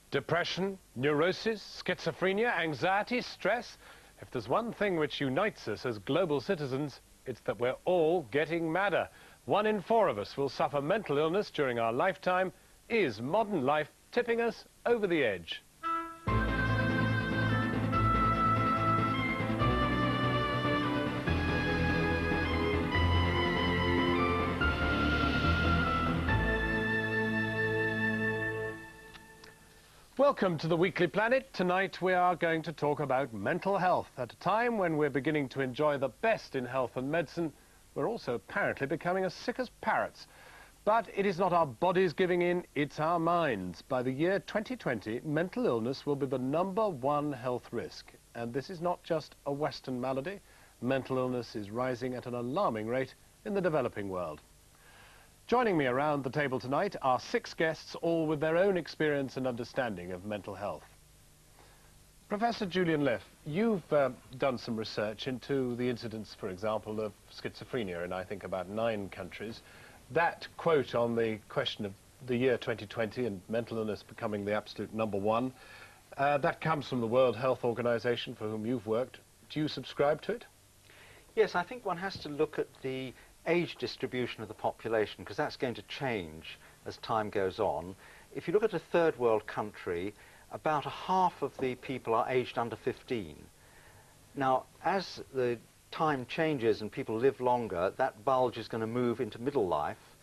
Depression, neurosis, schizophrenia, anxiety, stress. If there's one thing which unites us as global citizens, it's that we're all getting madder. 1 in 4 of us will suffer mental illness during our lifetime. Is modern life tipping us over the edge? Welcome to the Weekly Planet. Tonight we are going to talk about mental health. At a time when we're beginning to enjoy the best in health and medicine, we're also apparently becoming as sick as parrots. But it is not our bodies giving in, it's our minds. By the year 2020, mental illness will be the #1 health risk. And this is not just a Western malady. Mental illness is rising at an alarming rate in the developing world. Joining me around the table tonight are 6 guests, all with their own experience and understanding of mental health. Professor Julian Leff, you've done some research into the incidence, for example, of schizophrenia in, I think, about 9 countries. That quote on the question of the year 2020 and mental illness becoming the absolute #1, that comes from the World Health Organization, for whom you've worked. Do you subscribe to it? Yes, I think one has to look at the age distribution of the population, because that's going to change as time goes on. If you look at a third world country, about half of the people are aged under 15. Now, as the time changes and people live longer, that bulge is going to move into middle life,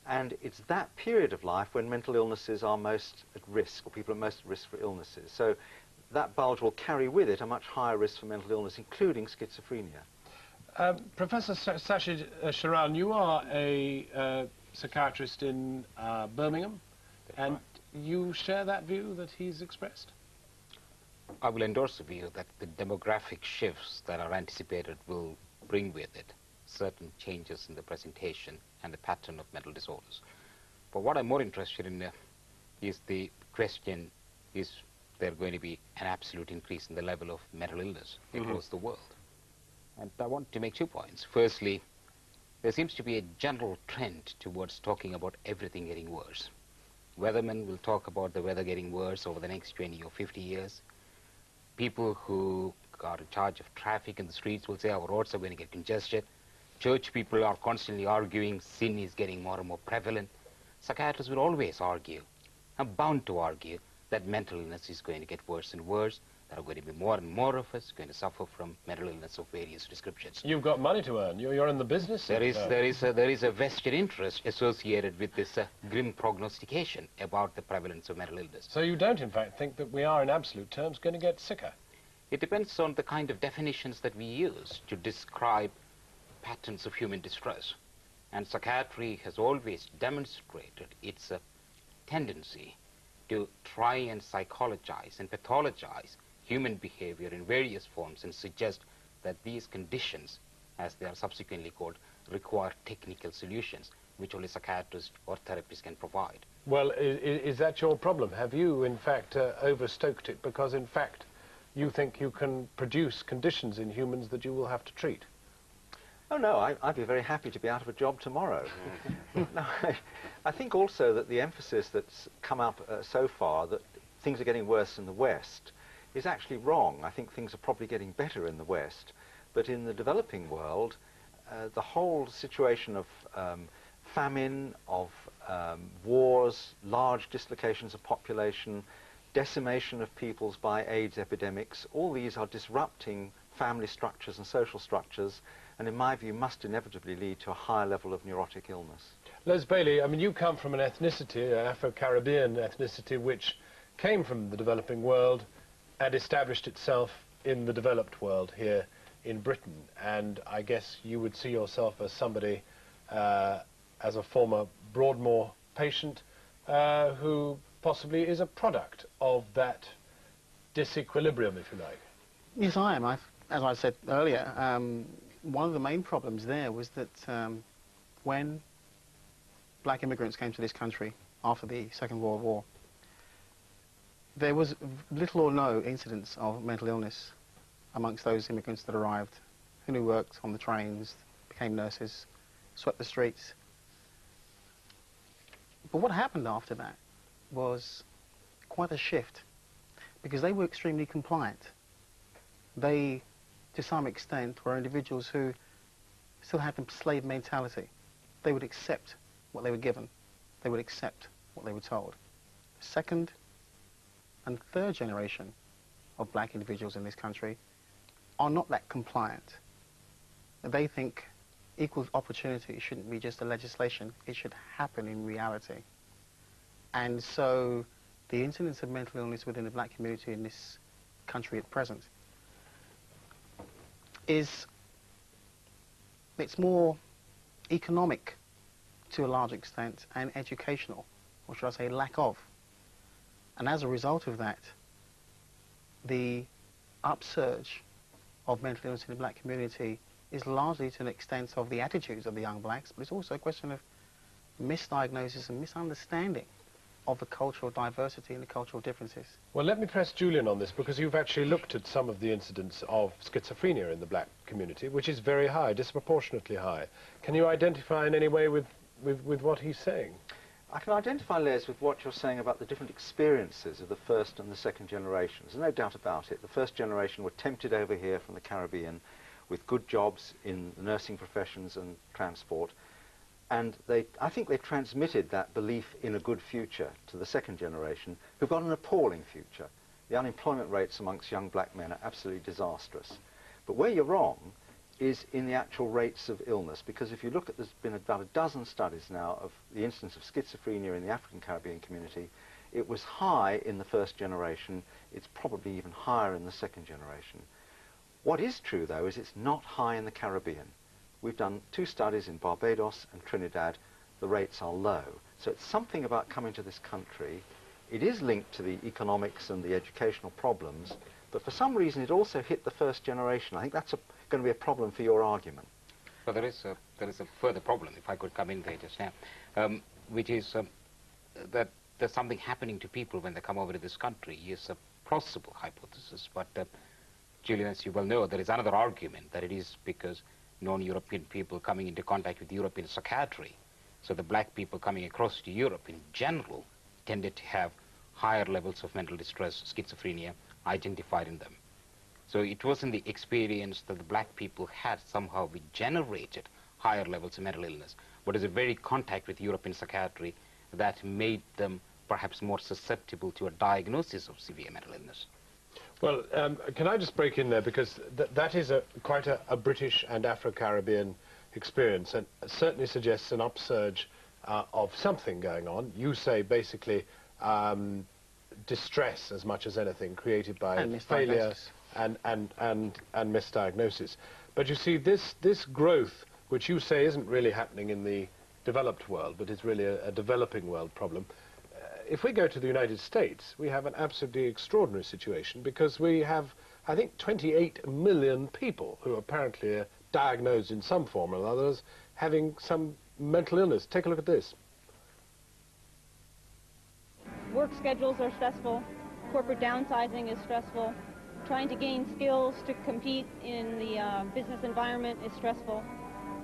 and it's that period of life when mental illnesses are most at risk, or people are most at risk for illnesses. So that bulge will carry with it a much higher risk for mental illness, including schizophrenia. Professor Sachit Sharan, you are a psychiatrist in Birmingham, and you share that view that he's expressed? I will endorse the view that the demographic shifts that are anticipated will bring with it certain changes in the presentation and the pattern of mental disorders. But what I'm more interested in is the question, is there going to be an absolute increase in the level of mental illness across the world? And I want to make 2 points. Firstly, there seems to be a general trend towards talking about everything getting worse. Weathermen will talk about the weather getting worse over the next 20 or 50 years. People who are in charge of traffic in the streets will say our roads are going to get congested. Church people are constantly arguing sin is getting more and more prevalent. Psychiatrists will always argue, I'm bound to argue, that mental illness is going to get worse and worse. There are going to be more and more of us going to suffer from mental illness of various descriptions. You've got money to earn. You're in the business. There is a vested interest associated with this grim prognostication about the prevalence of mental illness. So you don't, in fact, think that we are, in absolute terms, going to get sicker? It depends on the kind of definitions that we use to describe patterns of human distress. And psychiatry has always demonstrated its tendency to try and psychologize and pathologize human behavior in various forms and suggest that these conditions, as they are subsequently called, require technical solutions, which only psychiatrists or therapists can provide. Well, is that your problem? Have you, in fact, overstoked it? Because, in fact, you think you can produce conditions in humans that you will have to treat? Oh, no, I'd be very happy to be out of a job tomorrow. No, I think also that the emphasis that's come up so far, that things are getting worse in the West, is actually wrong. I think things are probably getting better in the West, but in the developing world, the whole situation of famine, of wars, large dislocations of population, decimation of peoples by AIDS epidemics, all these are disrupting family structures and social structures, and in my view must inevitably lead to a higher level of neurotic illness. Les Bailey, I mean, you come from an ethnicity, an Afro-Caribbean ethnicity, which came from the developing world and established itself in the developed world here in Britain. And I guess you would see yourself as somebody, as a former Broadmoor patient, who possibly is a product of that disequilibrium, if you like. Yes, I am. As I said earlier, one of the main problems there was that when black immigrants came to this country after the Second World War, there was little or no incidence of mental illness amongst those immigrants that arrived, who worked on the trains, became nurses, swept the streets. But what happened after that was quite a shift, because they were extremely compliant. They, to some extent, were individuals who still had the slave mentality. They would accept what they were given. They would accept what they were told. The second and third generation of black individuals in this country are not that compliant. They think equal opportunity shouldn't be just a legislation, it should happen in reality. And so the incidence of mental illness within the black community in this country at present it's more economic to a large extent and educational, or should I say lack of. And as a result of that, the upsurge of mental illness in the black community is largely to an extent of the attitudes of the young blacks, but it's also a question of misdiagnosis and misunderstanding of the cultural diversity and the cultural differences. Well, let me press Julian on this, because you've actually looked at some of the incidents of schizophrenia in the black community, which is very high, disproportionately high. Can you identify in any way with what he's saying? I can identify, Les, with what you're saying about the different experiences of the first and the second generations. There's no doubt about it. The first generation were tempted over here from the Caribbean with good jobs in the nursing professions and transport. And I think they transmitted that belief in a good future to the second generation, who've got an appalling future. The unemployment rates amongst young black men are absolutely disastrous. But where you're wrong is in the actual rates of illness, because if you look at, there's been about a dozen studies now of the incidence of schizophrenia in the African Caribbean community. It was high in the first generation. It's probably even higher in the second generation. What is true, though, is it's not high in the Caribbean. We've done 2 studies in Barbados and Trinidad. The rates are low. So it's something about coming to this country. It is linked to the economics and the educational problems, but for some reason it also hit the first generation. I think that's going to be a problem for your argument. Well, there is a further problem, if I could come in there just now, which is that there's something happening to people when they come over to this country. Is a plausible hypothesis, but Julian, as you well know, there is another argument that it is because non-European people coming into contact with European psychiatry. So the black people coming across to Europe in general tended to have higher levels of mental distress, schizophrenia, identified in them. So it wasn't the experience that the black people had somehow which generated higher levels of mental illness, but it's a very contact with European psychiatry that made them perhaps more susceptible to a diagnosis of severe mental illness. Well, can I just break in there, because that is quite a British and Afro-Caribbean experience, and certainly suggests an upsurge of something going on. You say basically distress as much as anything created by failure and misdiagnosis. But you see, this growth, which you say isn't really happening in the developed world, but is really a developing world problem. If we go to the United States, we have an absolutely extraordinary situation, because we have, I think, 28 million people who apparently are diagnosed in some form or other as having some mental illness. Take a look at this. Work schedules are stressful. Corporate downsizing is stressful. Trying to gain skills to compete in the business environment is stressful.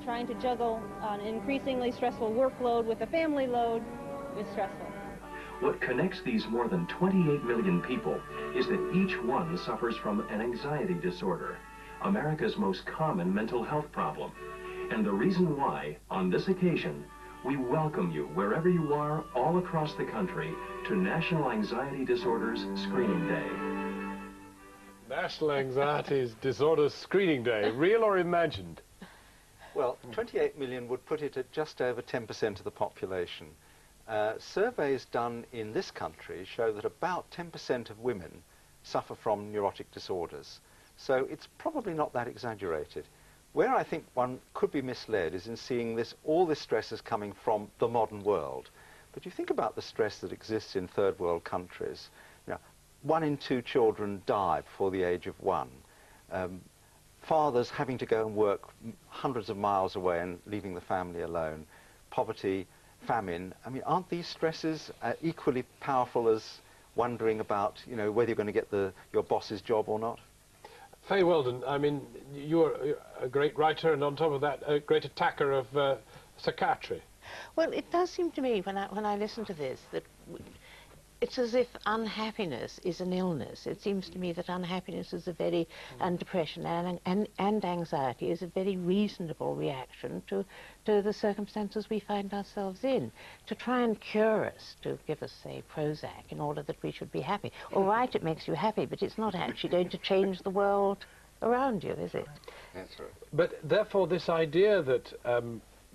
Trying to juggle an increasingly stressful workload with a family load is stressful. What connects these more than 28 million people is that each one suffers from an anxiety disorder, America's most common mental health problem. And the reason why, on this occasion, we welcome you wherever you are all across the country to National Anxiety Disorders Screening Day. National Anxiety Disorders Screening Day, real or imagined? Well, 28 million would put it at just over 10% of the population. Surveys done in this country show that about 10% of women suffer from neurotic disorders. So it's probably not that exaggerated. Where I think one could be misled is in seeing all this stress is coming from the modern world. But you think about the stress that exists in third world countries. You know, 1 in 2 children die before the age of 1. Fathers having to go and work hundreds of miles away and leaving the family alone. Poverty, famine. I mean, aren't these stresses equally powerful as wondering about, you know, whether you're going to get your boss's job or not? Faye Weldon, I mean, you're a great writer, and on top of that, a great attacker of psychiatry. Well, it does seem to me, when I listen to this, that it's as if unhappiness is an illness. It seems to me that unhappiness is a very, and depression and anxiety is a very reasonable reaction to the circumstances we find ourselves in. To try and cure us, to give us, say, Prozac in order that we should be happy. All right, it makes you happy, but it's not actually going to change the world around you, is it? That's right. But therefore, this idea that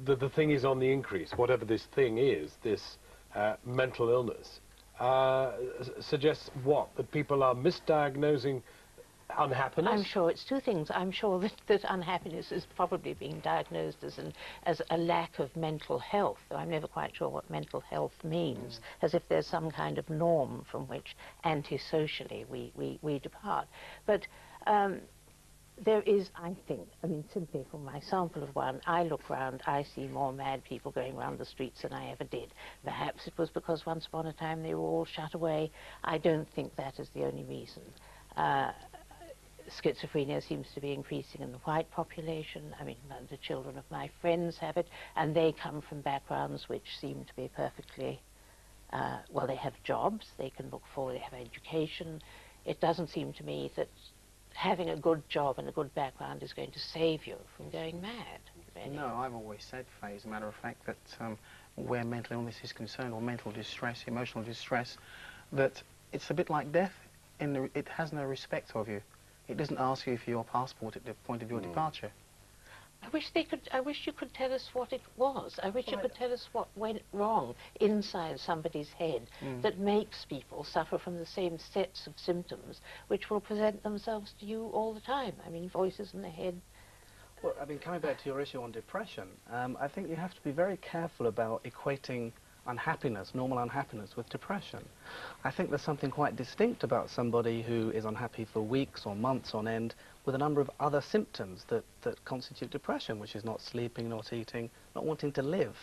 the thing is on the increase, whatever this thing is, this mental illness, suggests what? That people are misdiagnosing unhappiness? I'm sure it's two things. I'm sure that unhappiness is probably being diagnosed as a lack of mental health, though I'm never quite sure what mental health means, as if there's some kind of norm from which antisocially we depart. But there is, I think, I mean, simply from my sample of one, I look round, I see more mad people going round the streets than I ever did. Perhaps it was because once upon a time they were all shut away. I don't think that is the only reason. Schizophrenia seems to be increasing in the white population. I mean, the children of my friends have it, and they come from backgrounds which seem to be perfectly, well, they have jobs, they can look forward, they have education. It doesn't seem to me that having a good job and a good background is going to save you from going mad. Really. No, I've always said, Faye, as a matter of fact, that where mental illness is concerned, or mental distress, emotional distress, that it's a bit like death. It has no respect of you. It doesn't ask you for your passport at the point of your departure. I wish you could tell us what it was. I wish you could tell us what went wrong inside somebody's head that makes people suffer from the same sets of symptoms which will present themselves to you all the time. I mean, voices in the head. Well, I mean, coming back to your issue on depression, I think you have to be very careful about equating unhappiness, normal unhappiness, with depression. I think there's something quite distinct about somebody who is unhappy for weeks or months on end with a number of other symptoms that constitute depression, which is not sleeping, not eating, not wanting to live.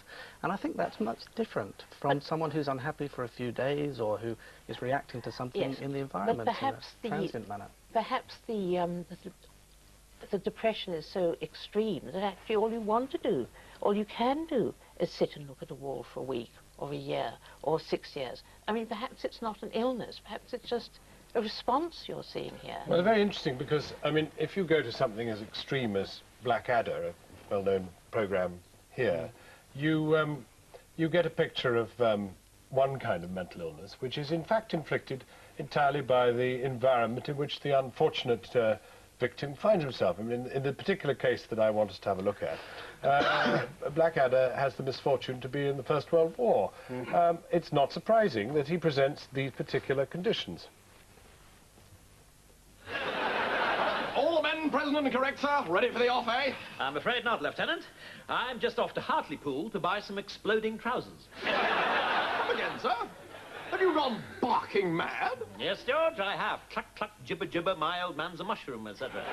And I think that's much different from someone who's unhappy for a few days or who is reacting to something in the environment in a transient manner. Perhaps the depression is so extreme that actually all you want to do, all you can do, is sit and look at a wall for a week or a year or 6 years. I mean, perhaps it's not an illness, perhaps it's just a response you're seeing here. Well, very interesting, because, I mean, if you go to something as extreme as Blackadder, a well-known programme here, you get a picture of one kind of mental illness, which is in fact inflicted entirely by the environment in which the unfortunate victim finds himself. I mean, in the particular case that I want us to have a look at, Blackadder has the misfortune to be in the First World War. It's not surprising that he presents these particular conditions. All the men present and correct, sir. Ready for the off, eh? I'm afraid not, Lieutenant. I'm just off to Hartlepool to buy some exploding trousers. Come again, sir. Have you gone barking mad? Yes, George, I have. Cluck, cluck, gibber, gibber, my old man's a mushroom, etc.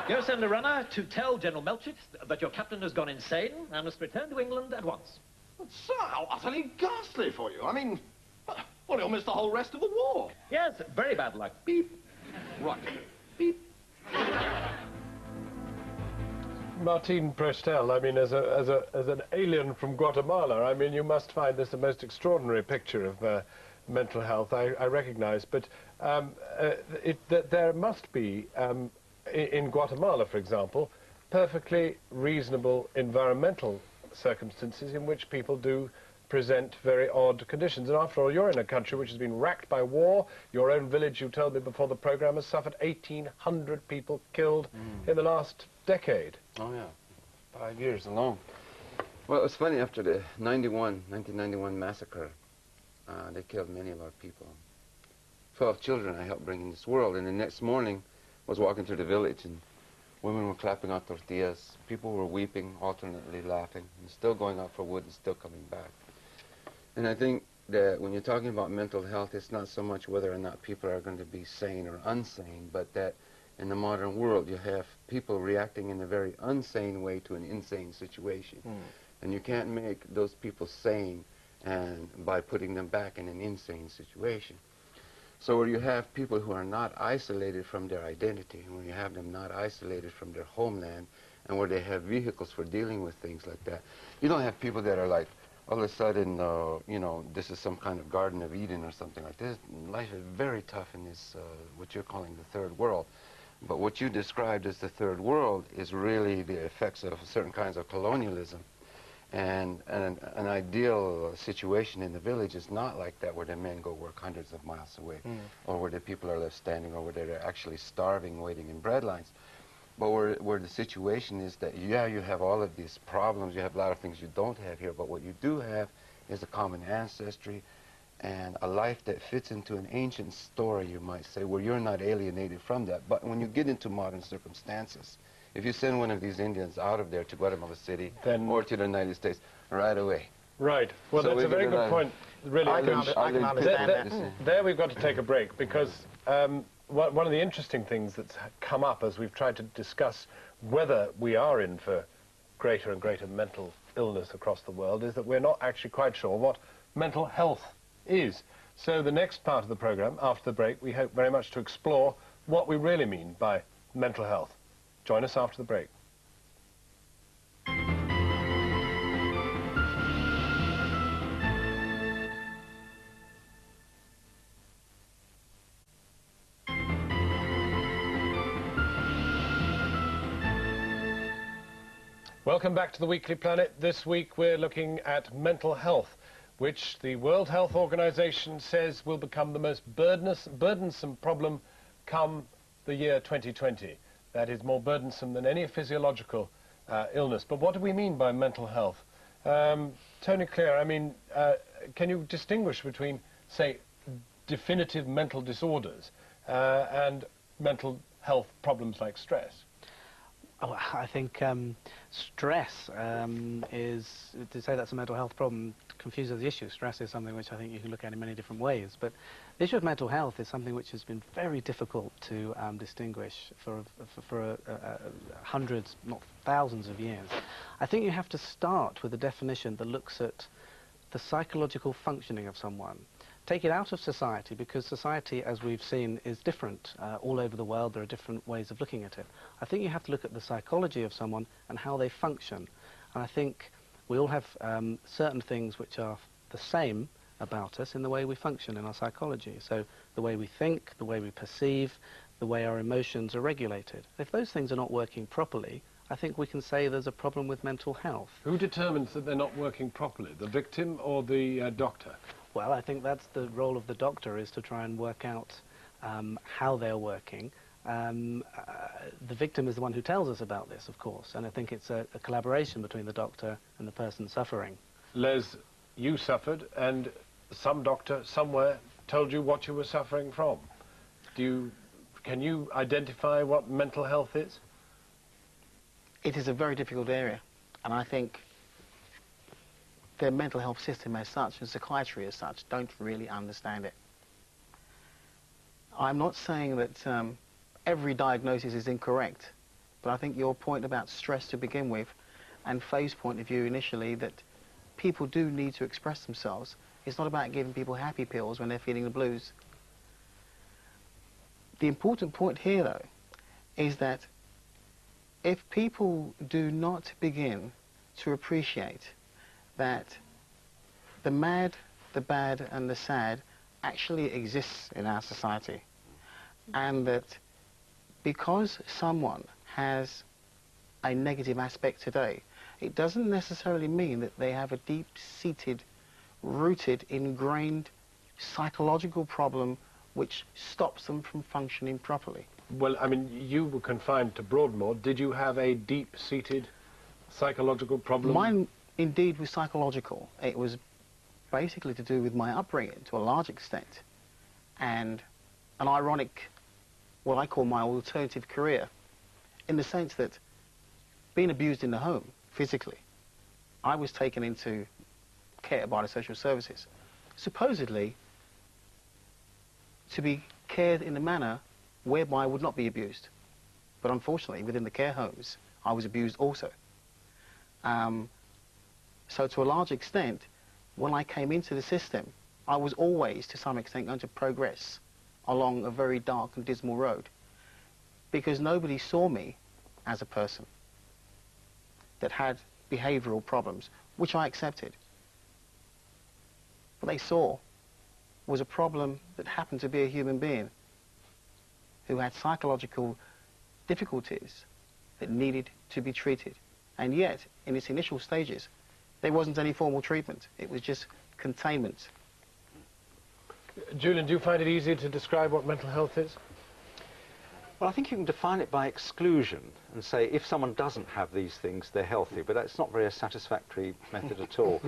Go send a runner to tell General Melchett that your captain has gone insane and must return to England at once. But, sir, how utterly ghastly for you. I mean, well, you'll miss the whole rest of the war. Yes, very bad luck. Beep. Right. Beep. Martin Prestel, I mean, as an alien from Guatemala, I mean, you must find this a most extraordinary picture of mental health, I recognize, but there must be, in Guatemala, for example, perfectly reasonable environmental circumstances in which people do present very odd conditions. And after all, you're in a country which has been racked by war. Your own village, you told me before the programme, has suffered 1,800 people killed in the last decade. Oh, yeah. 5 years alone. Well, it was funny, after the 1991 massacre, they killed many of our people. 12 children I helped bring in this world, and the next morning I was walking through the village, and women were clapping out tortillas. People were weeping, alternately laughing, and still going out for wood and still coming back. And I think that when you're talking about mental health, it's not so much whether or not people are going to be sane or insane, but that in the modern world you have people reacting in a very insane way to an insane situation. And you can't make those people sane and by putting them back in an insane situation. So where you have people who are not isolated from their identity, and where you have them not isolated from their homeland, and where they have vehicles for dealing with things like that, you don't have people that are like all of a sudden, you know, this is some kind of Garden of Eden or something like this. Life is very tough in this, what you're calling the third world. But what you described as the third world is really the effects of certain kinds of colonialism. And an ideal situation in the village is not like that, where the men go work hundreds of miles away, or where the people are left standing, or where they're actually starving, waiting in bread lines. But where the situation is that, yeah, you have all of these problems, you have a lot of things you don't have here, but what you do have is a common ancestry and a life that fits into an ancient story, you might say, where you're not alienated from that. But when you get into modern circumstances, if you send one of these Indians out of there to Guatemala City or to the United States, right away. Right. Well, So that's a very good point. Really, I can understand that. There we've got to take a break, because one of the interesting things that's come up as we've tried to discuss whether we are in for greater and greater mental illness across the world is that we're not actually quite sure what mental health is. So the next part of the program, after the break, we hope very much to explore what we really mean by mental health. Join us after the break. Welcome back to the Weekly Planet. This week we're looking at mental health, which the World Health Organization says will become the most burdensome problem come the year 2020. That is more burdensome than any physiological illness. But what do we mean by mental health? Tony Clare, I mean, can you distinguish between, say, definitive mental disorders and mental health problems like stress? Oh, I think stress is, to say that's a mental health problem confuses the issue. Stress is something which I think you can look at in many different ways. But the issue of mental health is something which has been very difficult to distinguish for hundreds, not thousands of years. I think you have to start with a definition that looks at the psychological functioning of someone. Take it out of society, because society, as we've seen, is different all over the world. There are different ways of looking at it. I think you have to look at the psychology of someone and how they function. And I think we all have certain things which are the same about us in the way we function in our psychology. So the way we think, the way we perceive, the way our emotions are regulated. If those things are not working properly, I think we can say there's a problem with mental health. Who determines that they're not working properly, the victim or the doctor? Well, I think that's the role of the doctor, is to try and work out how they're working. The victim is the one who tells us about this, of course, and I think it's a collaboration between the doctor and the person suffering. Les, you suffered, and some doctor somewhere told you what you were suffering from. Can you identify what mental health is? It is a very difficult area, and I think the mental health system as such and psychiatry as such don't really understand it. I'm not saying that every diagnosis is incorrect, but I think your point about stress to begin with, and Faye's point of view initially, that people do need to express themselves. It's not about giving people happy pills when they're feeling the blues. The important point here, though, is that if people do not begin to appreciate that the mad, the bad and the sad actually exists in our society, and that because someone has a negative aspect today, it doesn't necessarily mean that they have a deep-seated, rooted, ingrained psychological problem which stops them from functioning properly. Well, I mean, you were confined to Broadmoor. Did you have a deep-seated psychological problem? Mine, indeed, was psychological. It was basically to do with my upbringing, to a large extent, and an ironic, what I call my alternative career, in the sense that being abused in the home, physically, I was taken into care by the social services, supposedly to be cared in a manner whereby I would not be abused. But unfortunately, within the care homes, I was abused also. So to a large extent, when I came into the system, I was always, to some extent, going to progress along a very dark and dismal road, because nobody saw me as a person that had behavioral problems, which I accepted. What they saw was a problem that happened to be a human being who had psychological difficulties that needed to be treated. And yet, in its initial stages, there wasn't any formal treatment. It was just containment. Julian, do you find it easy to describe what mental health is? Well, I think you can define it by exclusion and say if someone doesn't have these things, they're healthy, but that's not very a satisfactory method at all.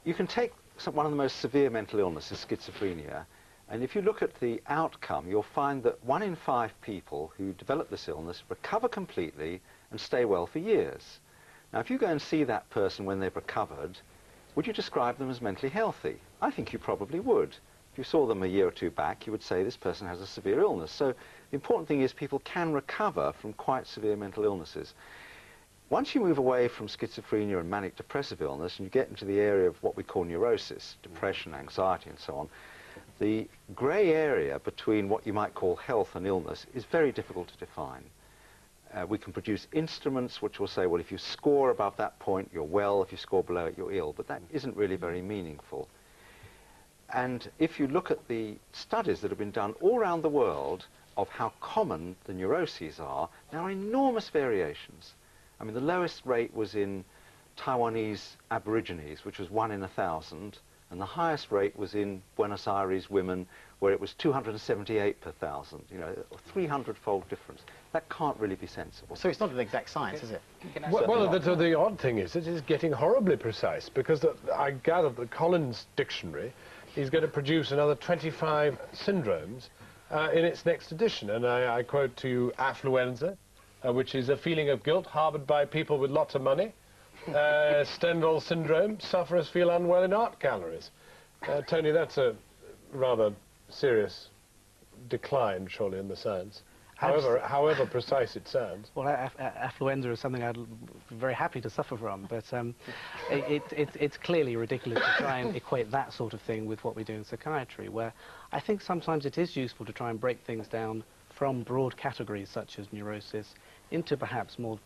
You can take one of the most severe mental illnesses, schizophrenia, and if you look at the outcome, you'll find that 1 in 5 people who develop this illness recover completely and stay well for years. Now, if you go and see that person when they've recovered, would you describe them as mentally healthy? I think you probably would. If you saw them a year or two back, you would say this person has a severe illness. So the important thing is people can recover from quite severe mental illnesses. Once you move away from schizophrenia and manic depressive illness and you get into the area of what we call neurosis, depression, anxiety and so on, the grey area between what you might call health and illness is very difficult to define. We can produce instruments which will say, well, if you score above that point, you're well. If you score below it, you're ill. But that isn't really very meaningful. And if you look at the studies that have been done all around the world of how common the neuroses are, there are enormous variations. I mean, the lowest rate was in Taiwanese Aborigines, which was 1 in 1,000. And the highest rate was in Buenos Aires women, where it was 278 per 1,000, you know, a 300-fold difference. That can't really be sensible. So it's not an exact science, is it? Well, the odd thing is, it is getting horribly precise, because I gather the Collins Dictionary is going to produce another 25 syndromes in its next edition. And I quote to you affluenza, which is a feeling of guilt harboured by people with lots of money. Stendhal syndrome, sufferers feel unwell in art galleries. Tony, that's a rather serious decline, surely, in the science. However precise it sounds. Well, affluenza is something I'd be very happy to suffer from, but it's clearly ridiculous to try and equate that sort of thing with what we do in psychiatry, where I think sometimes it is useful to try and break things down from broad categories such as neurosis into perhaps more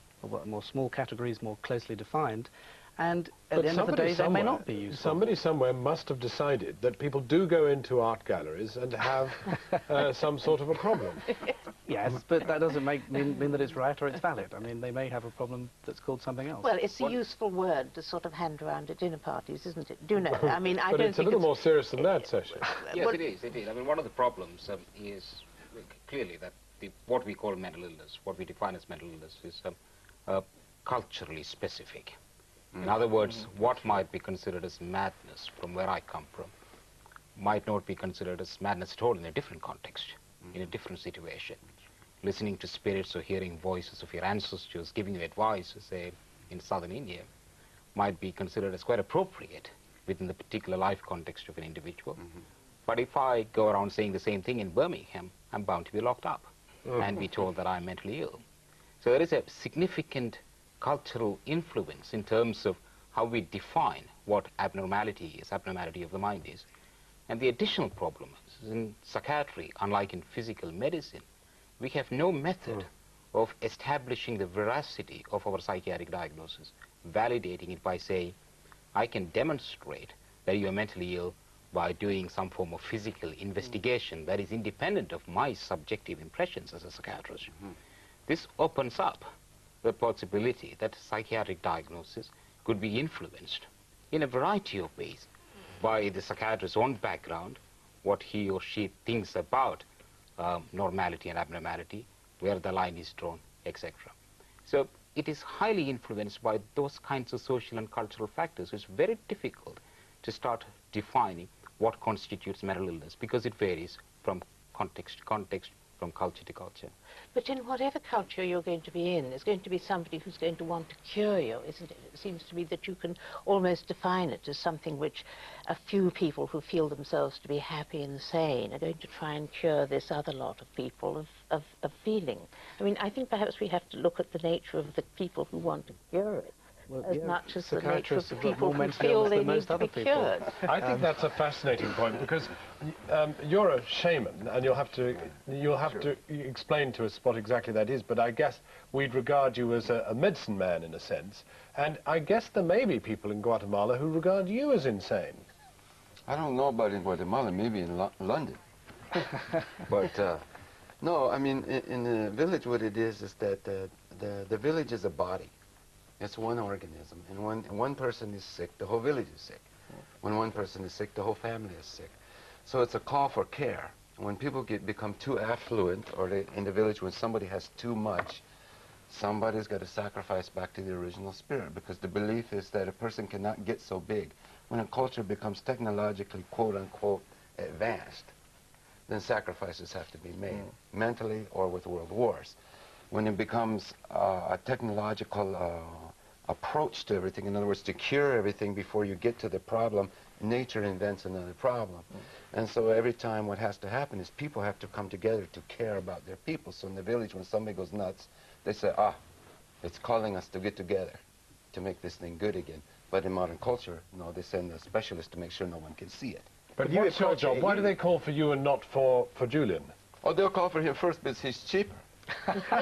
small categories, more closely defined, and at the end of the day, they may not be useful. Somebody somewhere must have decided that people do go into art galleries and have some sort of a problem. Yes, but that doesn't mean that it's right or it's valid. I mean, they may have a problem that's called something else. Well, it's a useful word to sort of hand around at dinner parties, isn't it? Do you know? I mean, I but don't it's a little more serious than that, Session. Yes, it is. I mean, one of the problems is clearly that what we call mental illness, what we define as mental illness, is culturally specific. In other words, what might be considered as madness from where I come from might not be considered as madness at all in a different context, in a different situation. Listening to spirits or hearing voices of your ancestors giving you advice, say, in southern India, might be considered as quite appropriate within the particular life context of an individual. But if I go around saying the same thing in Birmingham, I'm bound to be locked up and be told that I'm mentally ill. So there is a significant cultural influence in terms of how we define what abnormality is, abnormality of the mind is. And the additional problem is in psychiatry, unlike in physical medicine, we have no method of establishing the veracity of our psychiatric diagnosis, validating it by saying, I can demonstrate that you are mentally ill by doing some form of physical investigation that is independent of my subjective impressions as a psychiatrist. This opens up the possibility that psychiatric diagnosis could be influenced in a variety of ways by the psychiatrist's own background, what he or she thinks about normality and abnormality, where the line is drawn, etc. So it is highly influenced by those kinds of social and cultural factors. It's very difficult to start defining what constitutes mental illness because it varies from context to context, from culture to culture. But in whatever culture you're going to be in, there's going to be somebody who's going to want to cure you, isn't it? It seems to me that you can almost define it as something which a few people who feel themselves to be happy and sane are going to try and cure this other lot of people of feeling. I mean, I think perhaps we have to look at the nature of the people who want to cure it. As much as the nature of the people who feel they need to be cured. I think that's a fascinating point because you're a shaman and you'll have to explain to us what exactly that is, but I guess we'd regard you as a medicine man in a sense, and I guess there may be people in Guatemala who regard you as insane. I don't know about in Guatemala, maybe in London. But no, I mean, in the village, what it is that the village is a body. It's one organism. And when one person is sick, the whole village is sick. When one person is sick, the whole family is sick. So it's a call for care. When people become too affluent, or in the village, when somebody has too much, somebody's got to sacrifice back to the original spirit, because the belief is that a person cannot get so big. When a culture becomes technologically, quote-unquote, advanced, then sacrifices have to be made, mentally or with world wars. When it becomes a technological approach to everything, in other words, to cure everything before you get to the problem, nature invents another problem. And so every time what has to happen is people have to come together to care about their people. So in the village, when somebody goes nuts, they say, it's calling us to get together to make this thing good again. But in modern culture, no, they send a specialist to make sure no one can see it. But what's your job? Why do they call for you and not for Julian? Oh, they'll call for him first because he's cheaper.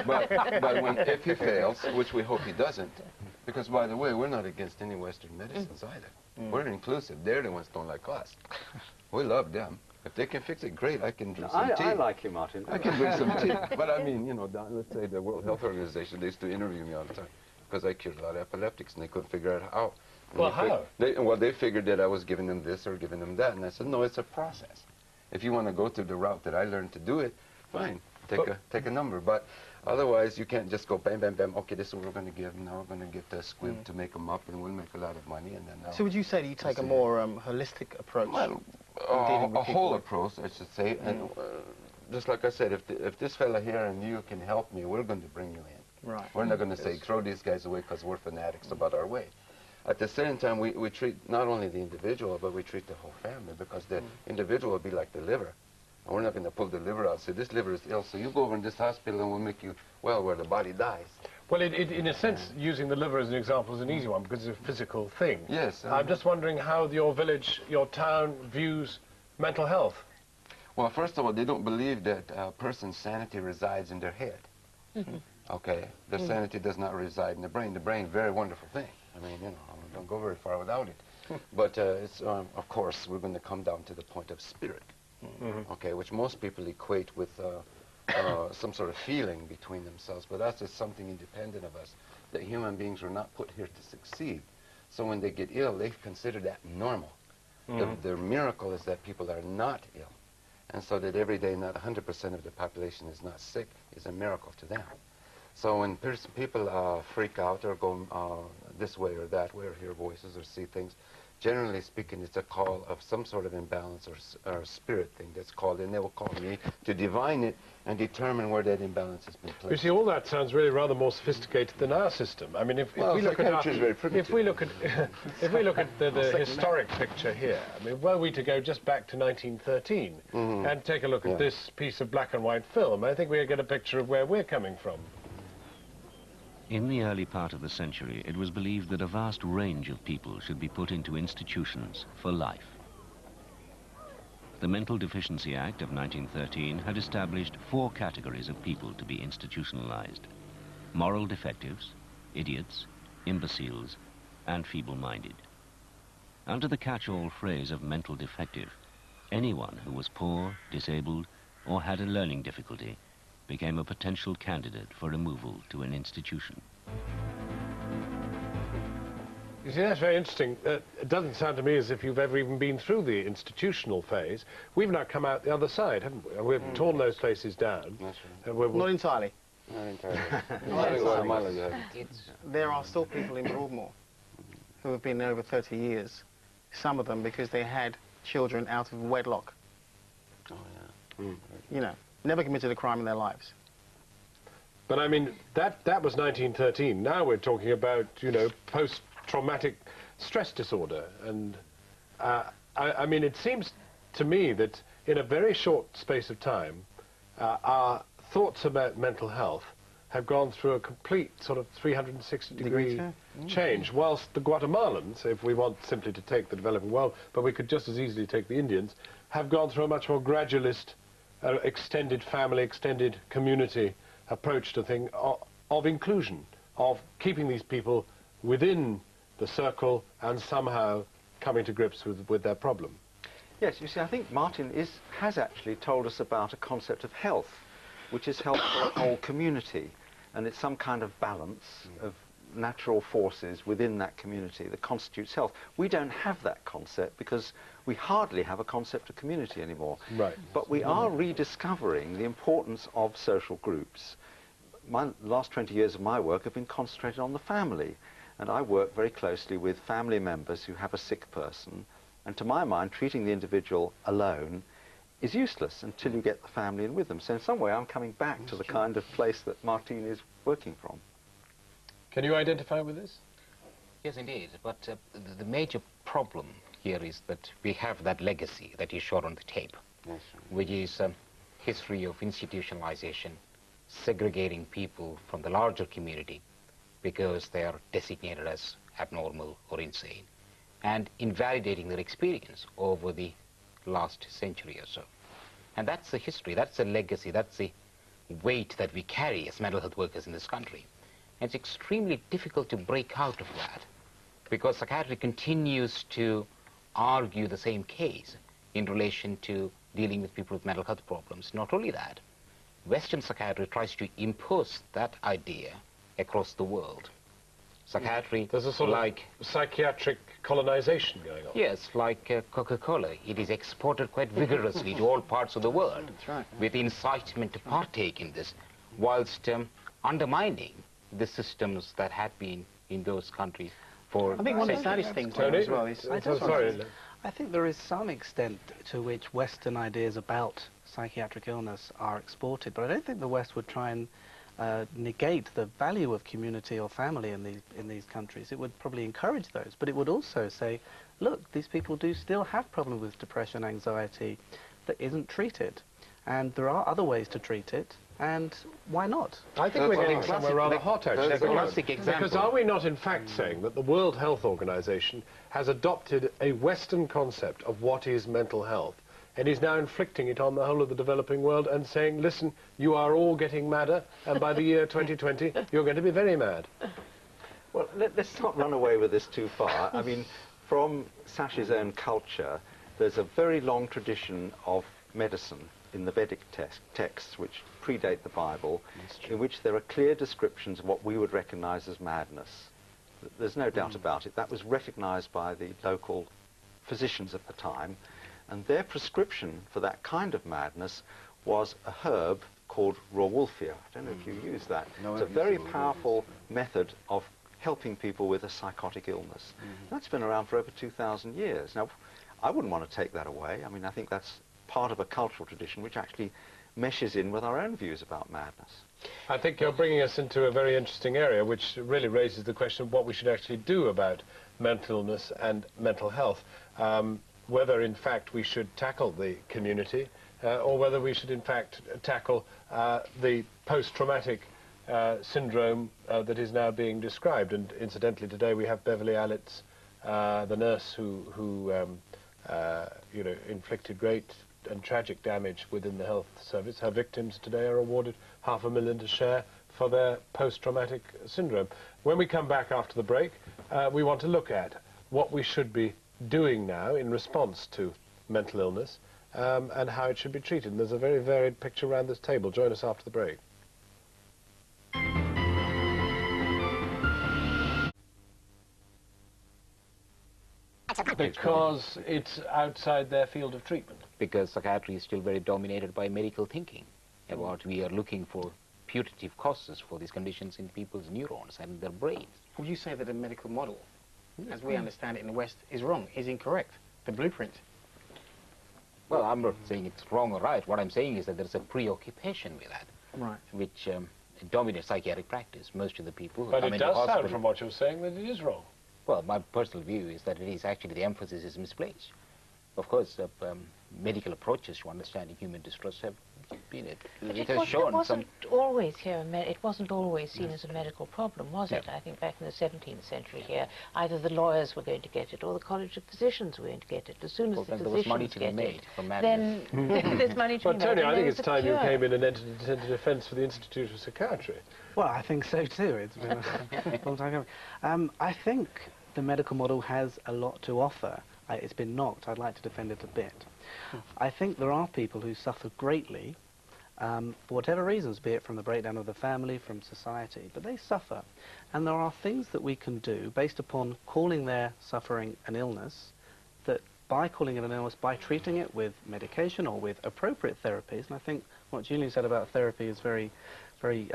but if he fails, which we hope he doesn't, because, by the way, we're not against any Western medicines either. We're inclusive. They're the ones who don't like us. We love them. If they can fix it, great. I can drink some tea. I like you, Martin. I can drink some tea. But I mean, you know, let's say the World Health Organization, they used to interview me all the time because I cured a lot of epileptics, and they couldn't figure out how. Well, how? They figured that I was giving them this or giving them that, and I said, no, it's a process. If you want to go through the route that I learned to do it, fine, take a number. But otherwise, you can't just go bam, bam, bam, okay, this is what we're going to give, now we're going to get the squib to make them up, and we'll make a lot of money, and then... So would you say that you take a more holistic approach? Well, a whole approach, I should say, and just like I said, if this fella here and you can help me, we're going to bring you in. Right. We're not going to say, throw these guys away because we're fanatics about our way. At the same time, we treat not only the individual, but we treat the whole family, because the individual will be like the liver. And we're not going to pull the liver out and say, this liver is ill, so you go over in this hospital and we'll make you well where the body dies. Well, in a sense, using the liver as an example is an easy one, because it's a physical thing. Yes. I'm just wondering how your village, your town, views mental health. Well, first of all, they don't believe that a person's sanity resides in their head. Okay? Their sanity does not reside in the brain. The brain, very wonderful thing. I mean, you know, don't go very far without it. But it's, of course, we're going to come down to the point of spirit, okay, which most people equate with some sort of feeling between themselves. But that's just something independent of us, that human beings were not put here to succeed. So when they get ill, they consider that normal. The miracle is that people are not ill. And so that every day not 100% of the population is not sick is a miracle to them. So when people freak out or go this way or that way or hear voices or see things, generally speaking, it's a call of some sort of imbalance or spirit thing that's called, and they will call me to divine it and determine where that imbalance has been placed. You see, all that sounds really rather more sophisticated than our system. I mean, if we look at the historic picture here, I mean, were we to go just back to 1913 and take a look at this piece of black and white film, I think we get a picture of where we're coming from. In the early part of the century, it was believed that a vast range of people should be put into institutions for life. The Mental Deficiency Act of 1913 had established 4 categories of people to be institutionalized: moral defectives, idiots, imbeciles, and feeble-minded. Under the catch-all phrase of mental defective, anyone who was poor, disabled, or had a learning difficulty became a potential candidate for removal to an institution. You see, that's very interesting. It doesn't sound to me as if you've ever even been through the institutional phase. We've now come out the other side, haven't we? We've torn those places down. That's right. Not entirely. Not entirely. There are still people in Broadmoor who have been there over 30 years, some of them because they had children out of wedlock. Oh, yeah. You know, never committed a crime in their lives. But I mean, that was 1913. Now we're talking about, you know, post-traumatic stress disorder. And I mean, it seems to me that in a very short space of time, our thoughts about mental health have gone through a complete sort of 360-degree change, whilst the Guatemalans, if we want simply to take the developing world, but we could just as easily take the Indians, have gone through a much more gradualist, extended family, extended community approach to thing of inclusion, of keeping these people within the circle and somehow coming to grips with their problem. Yes, you see, I think Martin has actually told us about a concept of health, which is health for a whole community, and it's some kind of balance of natural forces within that community that constitutes health. We don't have that concept because we hardly have a concept of community anymore. Right. But we are rediscovering the importance of social groups. My last 20 years of my work have been concentrated on the family, and I work very closely with family members who have a sick person, and to my mind, treating the individual alone is useless until you get the family in with them. So in some way, I'm coming back to the kind of place that Martin is working from. Can you identify with this? Yes, indeed. But the major problem here is that we have that legacy that is shown on the tape, which is history of institutionalization, segregating people from the larger community because they are designated as abnormal or insane, and invalidating their experience over the last century or so. And that's the history, that's the legacy, that's the weight that we carry as mental health workers in this country. And it's extremely difficult to break out of that because psychiatry continues to argue the same case in relation to dealing with people with mental health problems. Not only that, Western psychiatry tries to impose that idea across the world. Psychiatry, there's a sort like of psychiatric colonization going on. Yes, like Coca-Cola. It is exported quite vigorously to all parts of the world. That's right. With incitement to partake in this, whilst undermining the systems that had been in those countries for I think one of the centuries. saddest things Tony? as well is... I think there is some extent to which Western ideas about psychiatric illness are exported, but I don't think the West would try and negate the value of community or family in these countries. It would probably encourage those, but it would also say, look, these people do still have problems with depression, anxiety that isn't treated, and there are other ways to treat it, and why not? I think we're getting somewhere rather hot, actually. That's a classic example. Because are we not, in fact, saying that the World Health Organization has adopted a Western concept of what is mental health, and is now inflicting it on the whole of the developing world and saying, listen, you are all getting madder, and by the year 2020, you're going to be very mad? Well, let's not run away with this too far. I mean, from Sach's own culture, there's a very long tradition of medicine in the Vedic texts, which predate the Bible, in which there are clear descriptions of what we would recognize as madness. There's no doubt about it. That was recognized by the local physicians at the time, and their prescription for that kind of madness was a herb called Rauwolfia. I don't know if you use that. No, it's a very powerful method of helping people with a psychotic illness. That's been around for over 2,000 years. Now, I wouldn't want to take that away. I mean, I think that's part of a cultural tradition which actually meshes in with our own views about madness. I think you're bringing us into a very interesting area, which really raises the question of what we should actually do about mental illness and mental health. Whether, in fact, we should tackle the community, or whether we should, in fact, tackle the post-traumatic syndrome that is now being described. And incidentally, today we have Beverly Allitz, the nurse who you know, inflicted great and tragic damage within the health service. Her victims today are awarded $500,000 to share for their post-traumatic syndrome. When we come back after the break, we want to look at what we should be doing now in response to mental illness and how it should be treated. And there's a very varied picture around this table. Join us after the break. Because it's outside their field of treatment. Because psychiatry is still very dominated by medical thinking. About we are looking for putative causes for these conditions in people's neurons and their brains. Would you say that the medical model, as we understand it in the West, is wrong, is incorrect, the blueprint? Well, I'm not saying it's wrong or right. What I'm saying is that there's a preoccupation with that, Right. which dominates psychiatric practice. Most of the people who But come it into does hospital... sound from what you're saying that it is wrong. Well, my personal view is that it is actually the emphasis is misplaced. Of course, medical approaches to understanding human distress have been it has shown wasn't always here. It wasn't always seen as a medical problem, was it? No. I think back in the 17th century here, either the lawyers were going to get it or the College of Physicians were going to get it. As soon as Well, the then there physicians was money to be get made it, from madness. then there's money to Well, be made. Tony, and I think there it's is a time you cure. came in and entered into defence for the Institute of Psychiatry. Well, I think so too. It's been a long time coming. I think the medical model has a lot to offer. it's been knocked. I'd like to defend it a bit. I think there are people who suffer greatly for whatever reasons, be it from the breakdown of the family, from society, but they suffer. And there are things that we can do based upon calling their suffering an illness, that by calling it an illness, by treating it with medication or with appropriate therapies, and I think what Julian said about therapy is very, very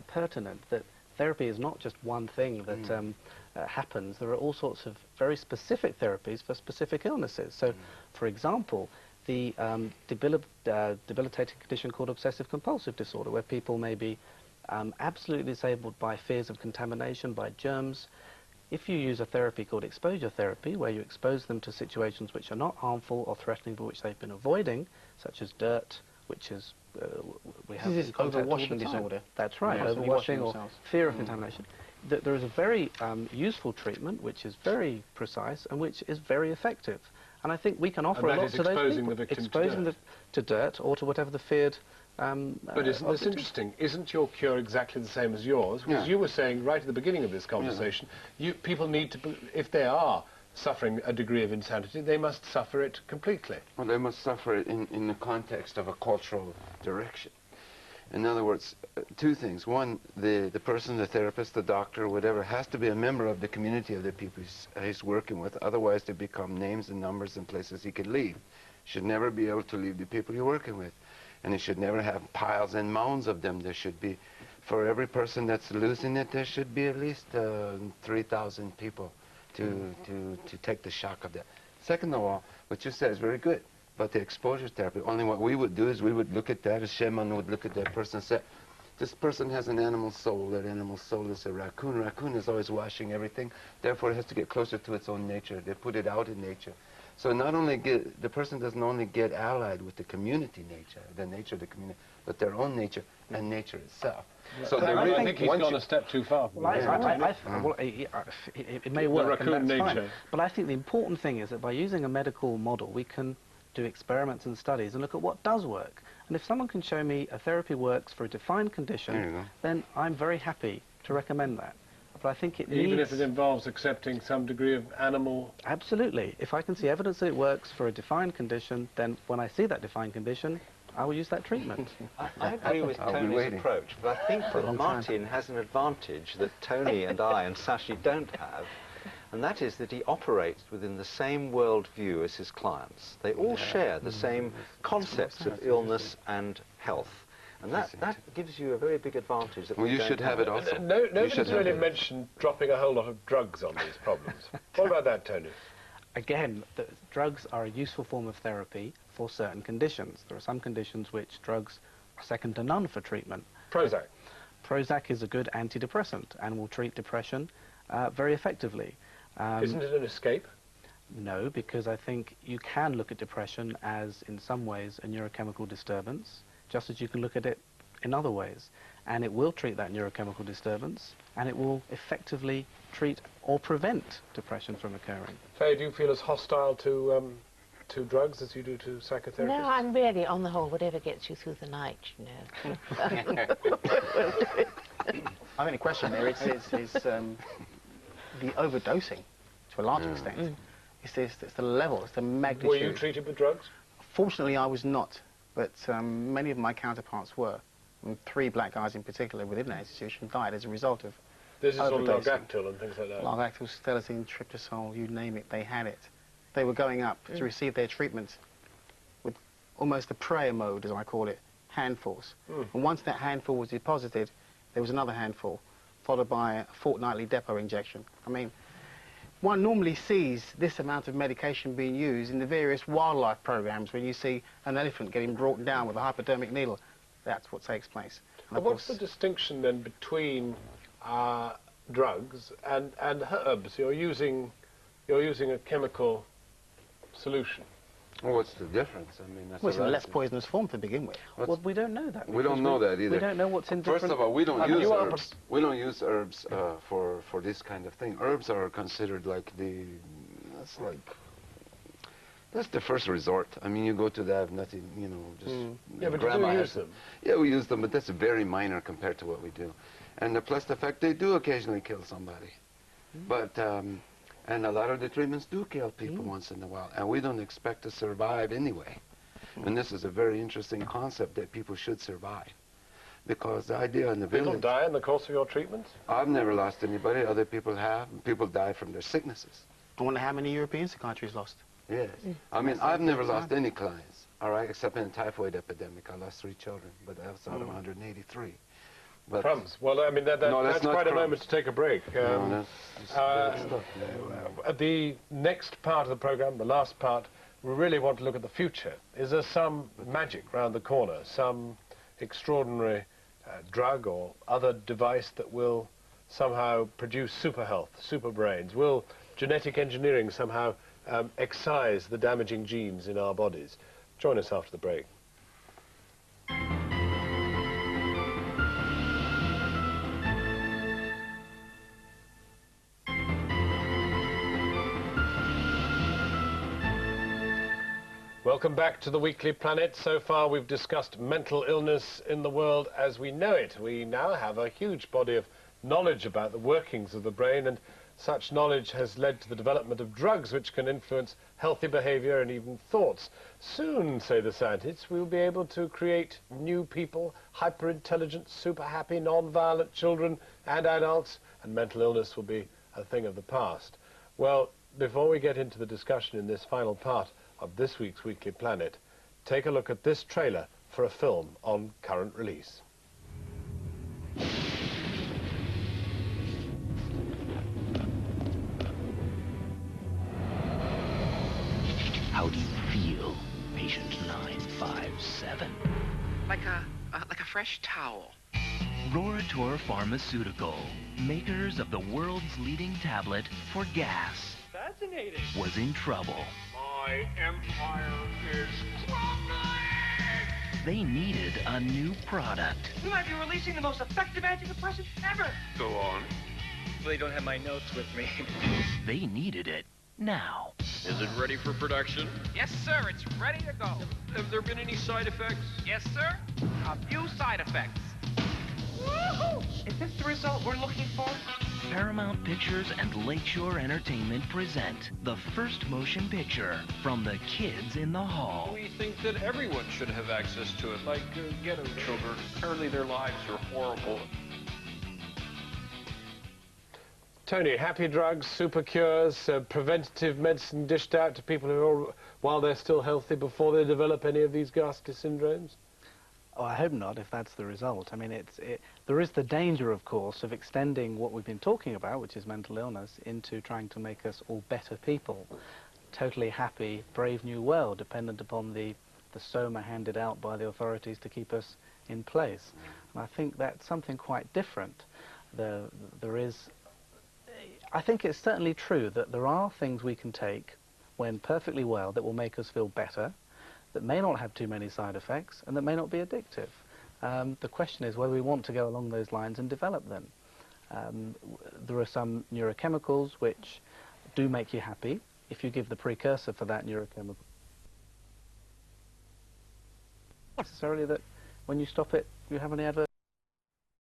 pertinent, that therapy is not just one thing that happens. There are all sorts of very specific therapies for specific illnesses. So, for example, the debilitating condition called obsessive-compulsive disorder, where people may be absolutely disabled by fears of contamination, by germs. If you use a therapy called exposure therapy, where you expose them to situations which are not harmful or threatening but which they've been avoiding, such as dirt, which is we have this is overwashing disorder. That's right, Yes, overwashing or themselves. fear of contamination. There is a very useful treatment which is very precise and which is very effective. And I think we can offer a lot to those exposing people. the victim Exposing to dirt or to whatever the feared. But isn't this interesting? Isn't your cure exactly the same as yours? Because you were saying right at the beginning of this conversation, people need to, if they are suffering a degree of insanity, they must suffer it completely. Well, they must suffer it in the context of a cultural direction. In other words, two things. One, the person, the therapist, the doctor, whatever, has to be a member of the community of the people he's working with. Otherwise, they become names and numbers and places he could leave. Should never be able to leave the people you're working with. And he should never have piles and mounds of them. There should be, for every person that's losing it, there should be at least 3,000 people to take the shock of that. Second of all, what you said is very good. But the exposure therapy, only what we would do is we would look at that, as Sheman would look at that person and say, this person has an animal soul. That animal soul is a raccoon. Raccoon is always washing everything. Therefore, it has to get closer to its own nature. They put it out in nature. So not only the person doesn't only get allied with the community nature, the nature of the community, but their own nature and nature itself. So I think he's gone a step too far. Well, it may work, and that's fine. But I think the important thing is that by using a medical model, we can do experiments and studies and look at what does work. And if someone can show me a therapy works for a defined condition, then I'm very happy to recommend that. But I think it needs... Even if it involves accepting some degree of animal... Absolutely. If I can see evidence that it works for a defined condition, then when I see that defined condition, I will use that treatment. I agree with Tony's approach, but I think that Martin has an advantage that Tony and I and Sashi don't have, and that is that he operates within the same worldview as his clients. They all share the same concepts of illness and health. And that gives you a very big advantage. That you should have it also. Nobody's really mentioned dropping a whole lot of drugs on these problems. What about that, Tony? Again, drugs are a useful form of therapy for certain conditions. There are some conditions which drugs are second to none for treatment. Prozac. Prozac is a good antidepressant and will treat depression very effectively. Isn't it an escape? No, because I think you can look at depression as, in some ways, a neurochemical disturbance, just as you can look at it in other ways. And it will treat that neurochemical disturbance, and it will effectively treat or prevent depression from occurring. Faye, do you feel as hostile to drugs as you do to psychotherapists? No, I'm really, on the whole, whatever gets you through the night, you know. I think the question there is the overdosing, to a large extent. It's the level, it's the magnitude. Were you treated with drugs? Fortunately, I was not, but many of my counterparts were. And 3 black guys in particular within that institution died as a result of This is all Largactil and things like that. Largactil, Stelazine, Triptysol, you name it, they had it. They were going up to receive their treatment with almost a prayer mode, as I call it, handfuls. And once that handful was deposited, there was another handful, followed by a fortnightly depot injection. I mean, one normally sees this amount of medication being used in the various wildlife programs when you see an elephant getting brought down with a hypodermic needle. That's what takes place. And what's the distinction then between drugs and herbs? You're using a chemical solution. Well, what's the difference? I mean, that's it's a less poisonous form to begin with. Well, we don't know that. We don't know that either. We don't know what's in different... First of all, we don't use herbs. We don't use herbs for this kind of thing. Herbs are considered like that's the first resort. I mean, you go to that, nothing, you know, just... Yeah, but grandma do you has use them? Yeah, we use them, but that's very minor compared to what we do. And plus the fact they do occasionally kill somebody. But And a lot of the treatments do kill people once in a while, and we don't expect to survive anyway. And this is a very interesting concept that people should survive. Because the idea in the village... People die in the course of your treatments? I've never lost anybody. Other people have. People die from their sicknesses. I wonder how many European psychiatrists lost. Yes. I mean, I've never lost any clients, all right, except in the typhoid epidemic. I lost 3 children, but that was out of 183. But Crumbs. Well, I mean, that's quite a moment to take a break. No, that's stuff. At the next part of the program, the last part, we really want to look at the future. Is there some magic round the corner, some extraordinary drug or other device that will somehow produce super health, super brains? Will genetic engineering somehow excise the damaging genes in our bodies? Join us after the break. Welcome back to the Weekly Planet. So far we've discussed mental illness in the world as we know it. We now have a huge body of knowledge about the workings of the brain, and such knowledge has led to the development of drugs which can influence healthy behavior and even thoughts. Soon, say the scientists, we'll be able to create new people, hyper-intelligent, super-happy, non-violent children and adults, and mental illness will be a thing of the past. Well, before we get into the discussion in this final part of this week's Weekly Planet, take a look at this trailer for a film on current release. How do you feel, patient 957? Like a fresh towel. Roritor Pharmaceutical, makers of the world's leading tablet for gas, Fascinating. was in trouble. My empire is crumbling! They needed a new product. We might be releasing the most effective antidepressant ever. Go on. They don't have my notes with me. They needed it now. Is it ready for production? Yes, sir. It's ready to go. Have there been any side effects? Yes, sir. A few side effects. Woohoo! Is this the result we're looking for? Paramount Pictures and Lakeshore Entertainment present the first motion picture from the kids in the hall. We think that everyone should have access to it, like ghetto children. Apparently their lives are horrible. Tony, happy drugs, super cures, preventative medicine dished out to people while they're still healthy before they develop any of these ghastly syndromes? Oh, I hope not, if that's the result. I mean, there is the danger, of course, of extending what we've been talking about, which is mental illness, into trying to make us all better people. Totally happy, brave new world, dependent upon the soma handed out by the authorities to keep us in place. And I think that's something quite different. I think it's certainly true that there are things we can take when perfectly well that will make us feel better, that may not have too many side effects, and that may not be addictive. The question is whether we want to go along those lines and develop them. There are some neurochemicals which do make you happy if you give the precursor for that neurochemical. Not necessarily that when you stop it, you have any adverse